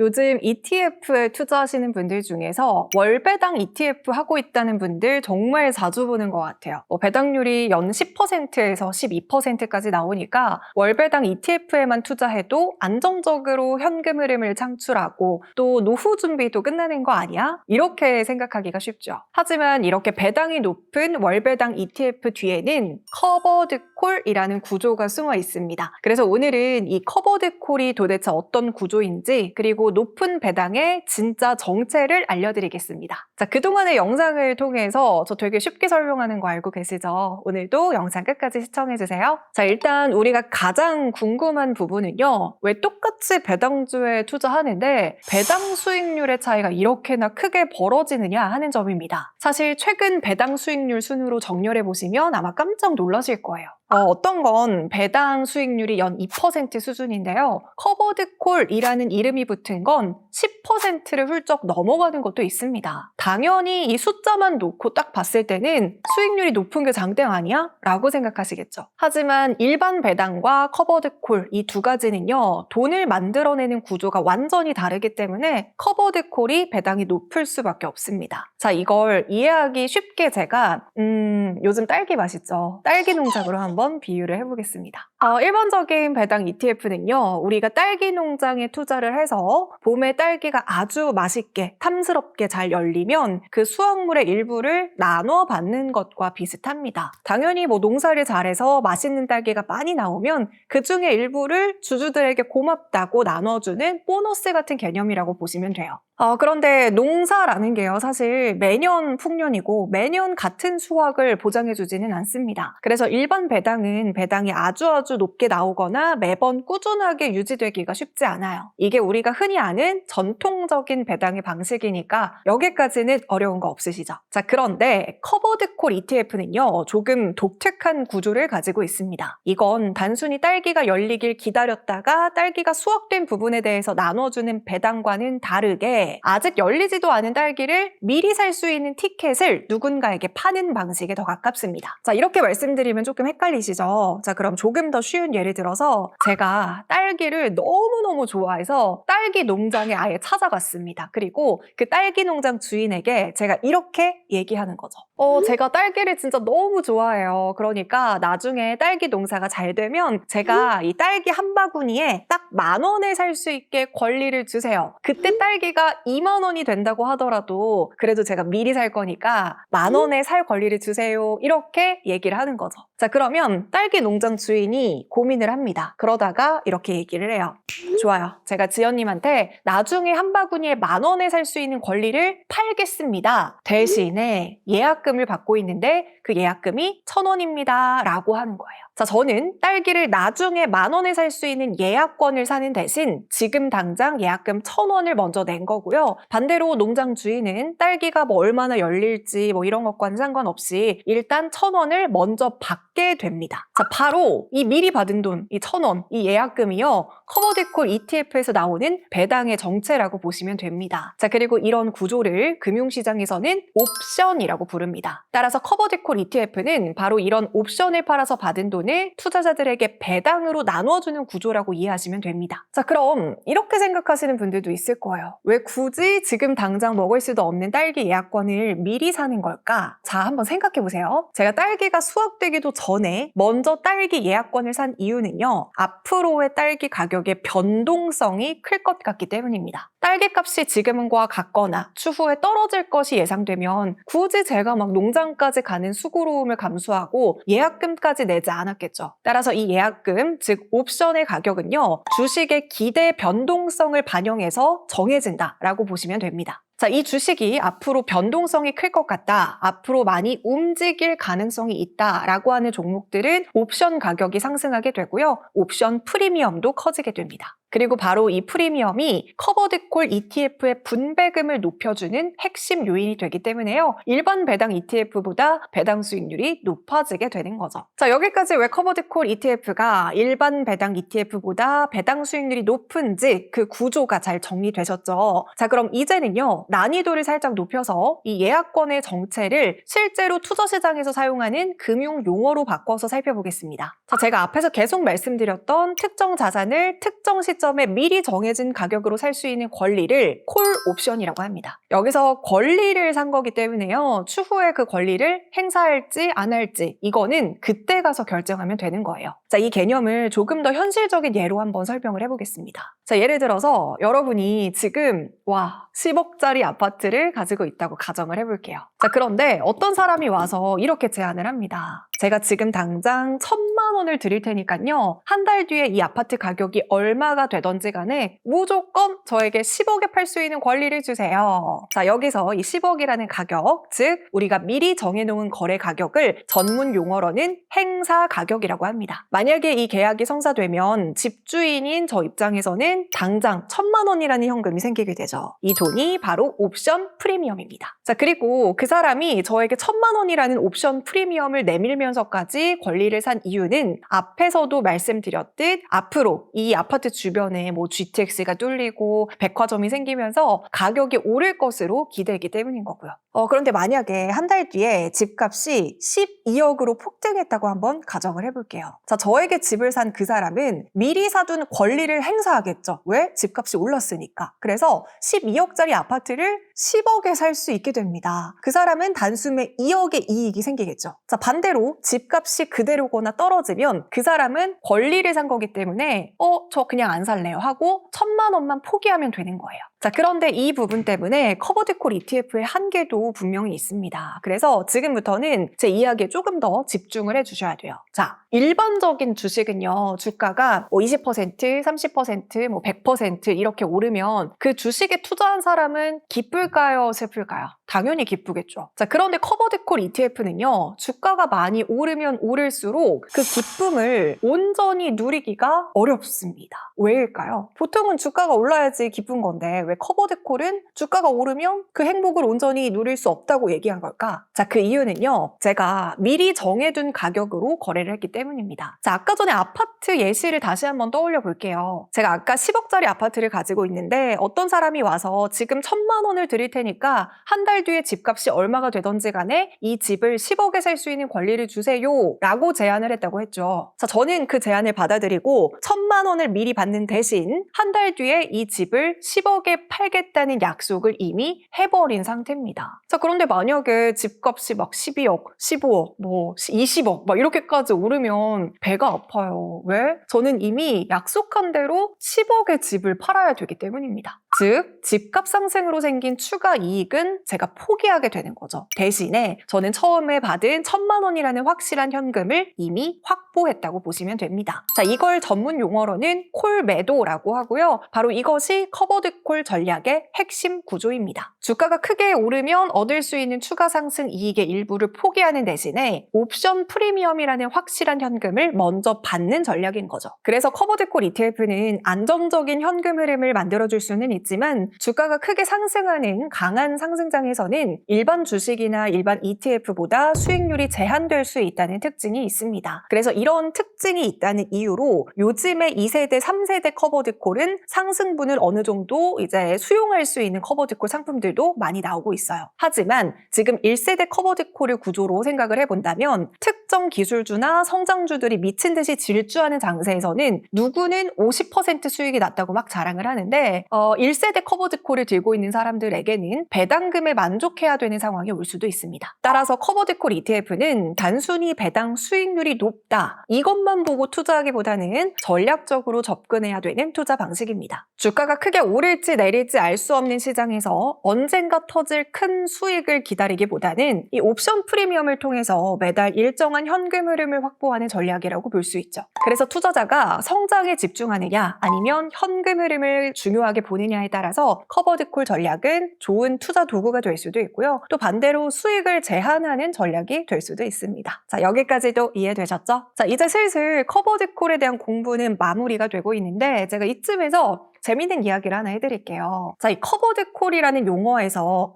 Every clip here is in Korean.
요즘 ETF에 투자하시는 분들 중에서 월배당 ETF 하고 있다는 분들 정말 자주 보는 것 같아요. 배당률이 연 10%에서 12%까지 나오니까 월배당 ETF에만 투자해도 안정적으로 현금 흐름을 창출하고 또 노후 준비도 끝나는 거 아니야? 이렇게 생각하기가 쉽죠. 하지만 이렇게 배당이 높은 월배당 ETF 뒤에는 커버드 콜이라는 구조가 숨어 있습니다. 그래서 오늘은 이 커버드 콜이 도대체 어떤 구조인지 그리고 높은 배당의 진짜 정체를 알려드리겠습니다. 자, 그동안의 영상을 통해서 저 되게 쉽게 설명하는 거 알고 계시죠? 오늘도 영상 끝까지 시청해주세요. 자, 일단 우리가 가장 궁금한 부분은요. 왜 똑같이 배당주에 투자하는데 배당 수익률의 차이가 이렇게나 크게 벌어지느냐 하는 점입니다. 사실 최근 배당 수익률 순으로 정렬해보시면 아마 깜짝 놀라실 거예요. 어떤 건 배당 수익률이 연 2% 수준인데요. 커버드 콜이라는 이름이 붙은 건 10%를 훌쩍 넘어가는 것도 있습니다. 당연히 이 숫자만 놓고 딱 봤을 때는 수익률이 높은 게 장땡 아니야? 라고 생각하시겠죠. 하지만 일반 배당과 커버드 콜 이 두 가지는요. 돈을 만들어내는 구조가 완전히 다르기 때문에 커버드 콜이 배당이 높을 수밖에 없습니다. 자, 이걸 이해하기 쉽게 제가 요즘 딸기 맛있죠? 딸기 농장으로 한번 비유를 해보겠습니다. 일반적인 배당 ETF는요. 우리가 딸기 농장에 투자를 해서 봄에 딸기가 아주 맛있게 탐스럽게 잘 열리면 그 수확물의 일부를 나눠 받는 것과 비슷합니다. 당연히 농사를 잘해서 맛있는 딸기가 많이 나오면 그 중에 일부를 주주들에게 고맙다고 나눠주는 보너스 같은 개념이라고 보시면 돼요. 그런데 농사라는 게요. 사실 매년 풍년이고 매년 같은 수확을 보장해주지는 않습니다. 그래서 일반 배당은 배당이 아주 높게 나오거나 매번 꾸준하게 유지되기가 쉽지 않아요. 이게 우리가 흔히 아는 전통적인 배당의 방식이니까 여기까지는 어려운 거 없으시죠? 자, 그런데 커버드 콜 ETF는요. 조금 독특한 구조를 가지고 있습니다. 이건 단순히 딸기가 열리길 기다렸다가 딸기가 수확된 부분에 대해서 나눠주는 배당과는 다르게 아직 열리지도 않은 딸기를 미리 살 수 있는 티켓을 누군가에게 파는 방식에 더 가깝습니다. 자, 이렇게 말씀드리면 조금 헷갈리시죠? 자, 그럼 조금 더 쉬운 예를 들어서 제가 딸기를 너무너무 좋아해서 딸기 농장에 아예 찾아갔습니다. 그리고 그 딸기 농장 주인에게 제가 이렇게 얘기하는 거죠. 제가 딸기를 진짜 너무 좋아해요. 그러니까 나중에 딸기 농사가 잘 되면 제가 이 딸기 한 바구니에 딱 10,000원에 살 수 있게 권리를 주세요. 그때 딸기가 20,000원이 된다고 하더라도 그래도 제가 미리 살 거니까 10,000원에 살 권리를 주세요. 이렇게 얘기를 하는 거죠. 자, 그러면 딸기 농장 주인이 고민을 합니다. 그러다가 이렇게 얘기를 해요. 좋아요. 제가 지연님한테 나중에 한 바구니에 10,000원에 살 수 있는 권리를 팔겠습니다. 대신에 예약금을 받고 있는데 그 예약금이 1,000원입니다. 라고 하는 거예요. 자, 저는 딸기를 나중에 10,000원에 살 수 있는 예약권을 사는 대신 지금 당장 예약금 1,000원을 먼저 낸 거고요. 반대로 농장 주인은 딸기가 얼마나 열릴지 이런 것과는 상관없이 일단 1,000원을 먼저 받게 됩니다. 자, 바로 이 미리 받은 돈, 이 1,000원, 이 예약금이요. 커버드 콜 ETF에서 나오는 배당의 정체라고 보시면 됩니다. 자, 그리고 이런 구조를 금융시장에서는 옵션이라고 부릅니다. 따라서 커버드 콜 ETF는 바로 이런 옵션을 팔아서 받은 돈을 투자자들에게 배당으로 나눠주는 구조라고 이해하시면 됩니다. 자, 그럼 이렇게 생각하시는 분들도 있을 거예요. 왜 굳이 지금 당장 먹을 수도 없는 딸기 예약권을 미리 사는 걸까? 자, 한번 생각해 보세요. 제가 딸기가 수확되기도 전에 먼저 딸기 예약권을 산 이유는요. 앞으로의 딸기 가격의 변동성이 클 것 같기 때문입니다. 딸기 값이 지금과 같거나 추후에 떨어질 것이 예상되면 굳이 제가 농장까지 가는 수고로움을 감수하고 예약금까지 내지 않았겠죠. 따라서 이 예약금, 즉 옵션의 가격은요. 주식의 기대 변동성을 반영해서 정해진다라고 보시면 됩니다. 자, 이 주식이 앞으로 변동성이 클 것 같다, 앞으로 많이 움직일 가능성이 있다라고 하는 종목들은 옵션 가격이 상승하게 되고요. 옵션 프리미엄도 커지게 됩니다. 그리고 바로 이 프리미엄이 커버드 콜 ETF의 분배금을 높여주는 핵심 요인이 되기 때문에요. 일반 배당 ETF보다 배당 수익률이 높아지게 되는 거죠. 자, 여기까지 왜 커버드 콜 ETF가 일반 배당 ETF보다 배당 수익률이 높은지 그 구조가 잘 정리되셨죠? 자, 그럼 이제는요. 난이도를 살짝 높여서 이 예약권의 정체를 실제로 투자 시장에서 사용하는 금융 용어로 바꿔서 살펴보겠습니다. 자, 제가 앞에서 계속 말씀드렸던 특정 자산을 특정 시점에 미리 정해진 가격으로 살 수 있는 권리를 콜 옵션이라고 합니다. 여기서 권리를 산 거기 때문에요. 추후에 그 권리를 행사할지 안 할지 이거는 그때 가서 결정하면 되는 거예요. 자, 이 개념을 조금 더 현실적인 예로 한번 설명을 해보겠습니다. 자, 예를 들어서 여러분이 지금 10억짜리 아파트를 가지고 있다고 가정을 해볼게요. 자, 그런데 어떤 사람이 와서 이렇게 제안을 합니다. 제가 지금 당장 1,000만 원을 드릴 테니까요. 한 달 뒤에 이 아파트 가격이 얼마가 되던지 간에 무조건 저에게 10억에 팔 수 있는 권리를 주세요. 자, 여기서 이 10억이라는 가격, 즉 우리가 미리 정해놓은 거래 가격을 전문 용어로는 행사 가격이라고 합니다. 만약에 이 계약이 성사되면 집주인인 저 입장에서는 당장 1,000만 원이라는 현금이 생기게 되죠. 이 돈이 바로 옵션 프리미엄입니다. 자, 그리고 그 사람이 저에게 1,000만 원이라는 옵션 프리미엄을 내밀면서까지 권리를 산 이유는 앞에서도 말씀드렸듯 앞으로 이 아파트 주변에 GTX가 뚫리고 백화점이 생기면서 가격이 오를 것으로 기대했기 때문인 거고요. 그런데 만약에 한 달 뒤에 집값이 12억으로 폭등했다고 한번 가정을 해볼게요. 자, 저에게 집을 산 그 사람은 미리 사둔 권리를 행사하겠죠. 왜? 집값이 올랐으니까. 그래서 12억짜리 아파트를 10억에 살 수 있게 됩니다. 그 사람은 단숨에 2억의 이익이 생기겠죠. 자, 반대로 집값이 그대로거나 떨어지면 그 사람은 권리를 산 거기 때문에 저 그냥 안 살래요 하고 1,000만 원만 포기하면 되는 거예요. 자, 그런데 이 부분 때문에 커버드콜 ETF의 한계도 분명히 있습니다. 그래서 지금부터는 제 이야기에 조금 더 집중을 해주셔야 돼요. 자, 일반적인 주식은요, 주가가 20%, 30%, 100% 이렇게 오르면 그 주식에 투자한 사람은 기쁠까요, 슬플까요? 당연히 기쁘겠죠. 자, 그런데 커버드콜 ETF는요, 주가가 많이 오르면 오를수록 그 기쁨을 온전히 누리기가 어렵습니다. 왜일까요? 보통은 주가가 올라야지 기쁜 건데 왜 커버드콜은 주가가 오르면 그 행복을 온전히 누릴 수 없다고 얘기한 걸까? 자, 그 이유는요, 제가 미리 정해둔 가격으로 거래를 했기 때문입니다. 자, 아까 전에 아파트 예시를 다시 한번 떠올려 볼게요. 제가 아까 10억짜리 아파트를 가지고 있는데 어떤 사람이 와서 지금 1,000만 원을 드릴 테니까 한 달 뒤에 집값이 얼마가 되던지 간에 이 집을 10억에 살 수 있는 권리를 주세요 라고 제안을 했다고 했죠. 자, 저는 그 제안을 받아들이고 1,000만 원을 미리 받는 대신 한 달 뒤에 이 집을 10억에 팔겠다는 약속을 이미 해버린 상태입니다. 자, 그런데 만약에 집값이 막 12억, 15억, 20억 막 이렇게까지 오르면 배가 아파요. 왜? 저는 이미 약속한 대로 10억의 집을 팔아야 되기 때문입니다. 즉, 집값 상승으로 생긴 추가 이익은 제가 포기하게 되는 거죠. 대신에 저는 처음에 받은 1,000만 원이라는 확실한 현금을 이미 확보했다고 보시면 됩니다. 자, 이걸 전문 용어로는 콜 매도라고 하고요. 바로 이것이 커버드콜 전략의 핵심 구조입니다. 주가가 크게 오르면 얻을 수 있는 추가 상승 이익의 일부를 포기하는 대신에 옵션 프리미엄이라는 확실한 현금을 먼저 받는 전략인 거죠. 그래서 커버드콜 ETF는 안정적인 현금 흐름을 만들어줄 수는 있지만 주가가 크게 상승하는 강한 상승장에서는 일반 주식이나 일반 ETF보다 수익률이 제한될 수 있다는 특징이 있습니다. 그래서 이런 특징이 있다는 이유로 요즘의 2세대, 3세대 커버드콜은 상승분을 어느 정도 이제 수용할 수 있는 커버드콜 상품들도 많이 나오고 있어요. 하지만 지금 1세대 커버드콜을 구조로 생각을 해본다면 특정 기술주나 성장주들이 미친 듯이 질주하는 장세에서는 누구는 50% 수익이 났다고 막 자랑을 하는데 1세대 커버드콜을 들고 있는 사람들에게는 배당금에 만족해야 되는 상황이 올 수도 있습니다. 따라서 커버드콜 ETF는 단순히 배당 수익률이 높다 이것만 보고 투자하기보다는 전략적으로 접근해야 되는 투자 방식입니다. 주가가 크게 오를지 내릴지 알 수 없는 시장에서 언젠가 터질 큰 수익을 기다리기보다는 이 옵션 프리미엄을 통해서 매달 일정한 현금 흐름을 확보하는 전략이라고 볼 수 있죠. 그래서 투자자가 성장에 집중하느냐 아니면 현금 흐름을 중요하게 보느냐에 따라서 커버드콜 전략은 좋은 투자 도구가 될 수도 있고요. 또 반대로 수익을 제한하는 전략이 될 수도 있습니다. 자, 여기까지도 이해되셨죠? 자, 이제 슬슬 커버드콜에 대한 공부는 마무리가 되고 있는데 제가 이쯤에서 재밌는 이야기를 하나 해드릴게요. 자, 이 커버드콜이라는 용어에서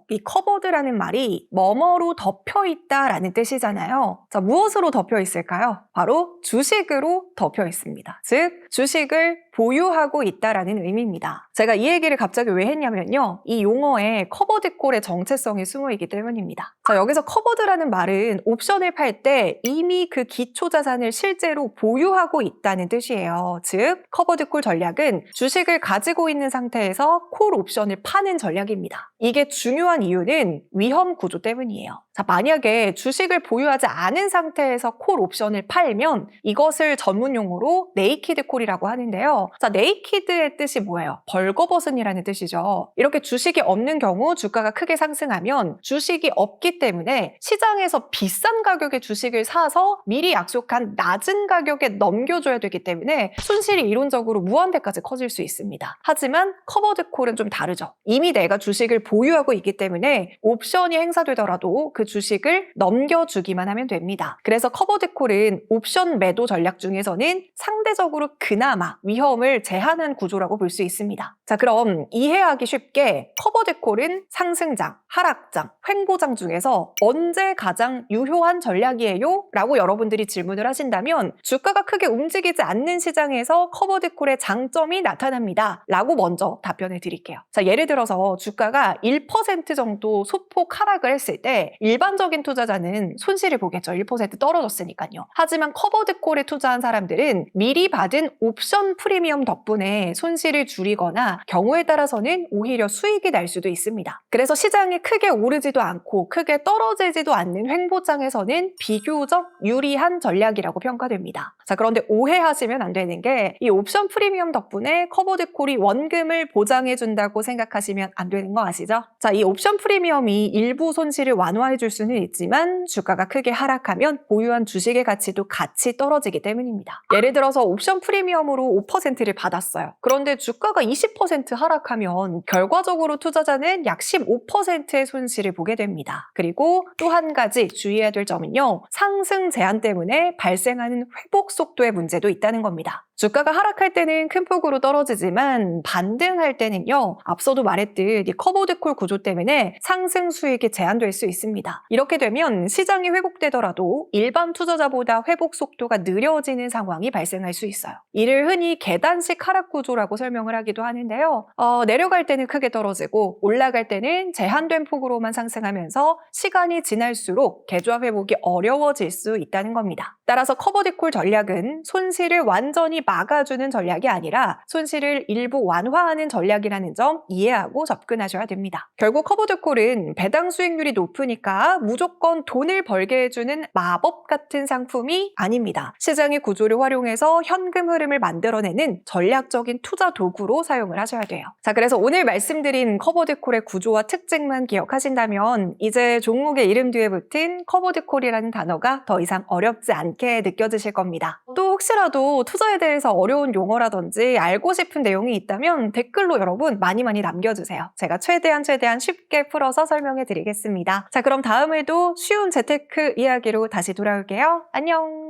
이 커버드라는 말이 뭐뭐로 덮여있다라는 뜻이잖아요. 자, 무엇으로 덮여 있을까요? 바로 주식으로 덮여 있습니다. 즉, 주식을 보유하고 있다라는 의미입니다. 제가 이 얘기를 갑자기 왜 했냐면요. 이 용어에 커버드콜의 정체성이 숨어있기 때문입니다. 자, 여기서 커버드라는 말은 옵션을 팔 때 이미 그 기초 자산을 실제로 보유하고 있다는 뜻이에요. 즉, 커버드콜 전략은 주식을 가지고 있는 상태에서 콜 옵션을 파는 전략입니다. 이게 중요한 이유는 위험 구조 때문이에요. 자, 만약에 주식을 보유하지 않은 상태에서 콜 옵션을 팔면 이것을 전문 용어로 네이키드 콜이라고 하는데요. 자, 네이키드의 뜻이 뭐예요? 벌거벗은이라는 뜻이죠. 이렇게 주식이 없는 경우 주가가 크게 상승하면 주식이 없기 때문에 시장에서 비싼 가격의 주식을 사서 미리 약속한 낮은 가격에 넘겨줘야 되기 때문에 손실이 이론적으로 무한대까지 커질 수 있습니다. 하지만 커버드 콜은 좀 다르죠. 이미 내가 주식을 보유하고 있기 때문에 옵션이 행사되더라도 그 주식을 넘겨주기만 하면 됩니다. 그래서 커버드 콜은 옵션 매도 전략 중에서는 상대적으로 그나마 위험을 제한한 구조라고 볼 수 있습니다. 자, 그럼 이해하기 쉽게 커버드 콜은 상승장, 하락장, 횡보장 중에서 언제 가장 유효한 전략이에요? 라고 여러분들이 질문을 하신다면 주가가 크게 움직이지 않는 시장에서 커버드 콜의 장점이 나타납니다. 라고 먼저 답변을 드릴게요. 자, 예를 들어서 주가가 1% 정도 소폭 하락을 했을 때 일반적인 투자자는 손실을 보겠죠. 1% 떨어졌으니까요. 하지만 커버드 콜에 투자한 사람들은 미리 받은 옵션 프리미엄 덕분에 손실을 줄이거나 경우에 따라서는 오히려 수익이 날 수도 있습니다. 그래서 시장이 크게 오르지도 않고 크게 떨어지지도 않는 횡보장에서는 비교적 유리한 전략이라고 평가됩니다. 자, 그런데 오해하시면 안 되는 게 이 옵션 프리미엄 덕분에 커버드 콜이 원금을 보장해준다고 생각하시면 안 되는 거 아시죠? 자, 이 옵션 프리미엄이 일부 손실을 완화해 줄 수는 있지만 주가가 크게 하락하면 보유한 주식의 가치도 같이 떨어지기 때문입니다. 예를 들어서 옵션 프리미엄으로 5%를 받았어요. 그런데 주가가 20% 하락하면 결과적으로 투자자는 약 15%의 손실을 보게 됩니다. 그리고 또 한 가지 주의해야 될 점은요. 상승 제한 때문에 발생하는 회복 속도의 문제도 있다는 겁니다. 주가가 하락할 때는 큰 폭으로 떨어지지만 반등할 때는요. 앞서도 말했듯 이 커버드 콜 구조 때문에 상승 수익이 제한될 수 있습니다. 이렇게 되면 시장이 회복되더라도 일반 투자자보다 회복 속도가 느려지는 상황이 발생할 수 있어요. 이를 흔히 계단식 하락 구조라고 설명을 하기도 하는데요. 내려갈 때는 크게 떨어지고 올라갈 때는 제한된 폭으로만 상승하면서 시간이 지날수록 계좌 회복이 어려워질 수 있다는 겁니다. 따라서 커버드 콜 전략은 손실을 완전히 막아주는 전략이 아니라 손실을 일부 완화하는 전략이라는 점 이해하고 접근하셔야 됩니다. 결국 커버드 콜은 배당 수익률이 높으니까 무조건 돈을 벌게 해주는 마법 같은 상품이 아닙니다. 시장의 구조를 활용해서 현금 흐름을 만들어내는 전략적인 투자 도구로 사용을 하셔야 돼요. 자, 그래서 오늘 말씀드린 커버드 콜의 구조와 특징만 기억하신다면 이제 종목의 이름 뒤에 붙은 커버드 콜이라는 단어가 더 이상 어렵지 않게 느껴지실 겁니다. 또 혹시라도 투자에 대해서 어려운 용어라든지 알고 싶은 내용이 있다면 댓글로 여러분 많이 남겨주세요. 제가 최대한 쉽게 풀어서 설명해 드리겠습니다. 자, 그럼 다음에도 쉬운 재테크 이야기로 다시 돌아올게요. 안녕!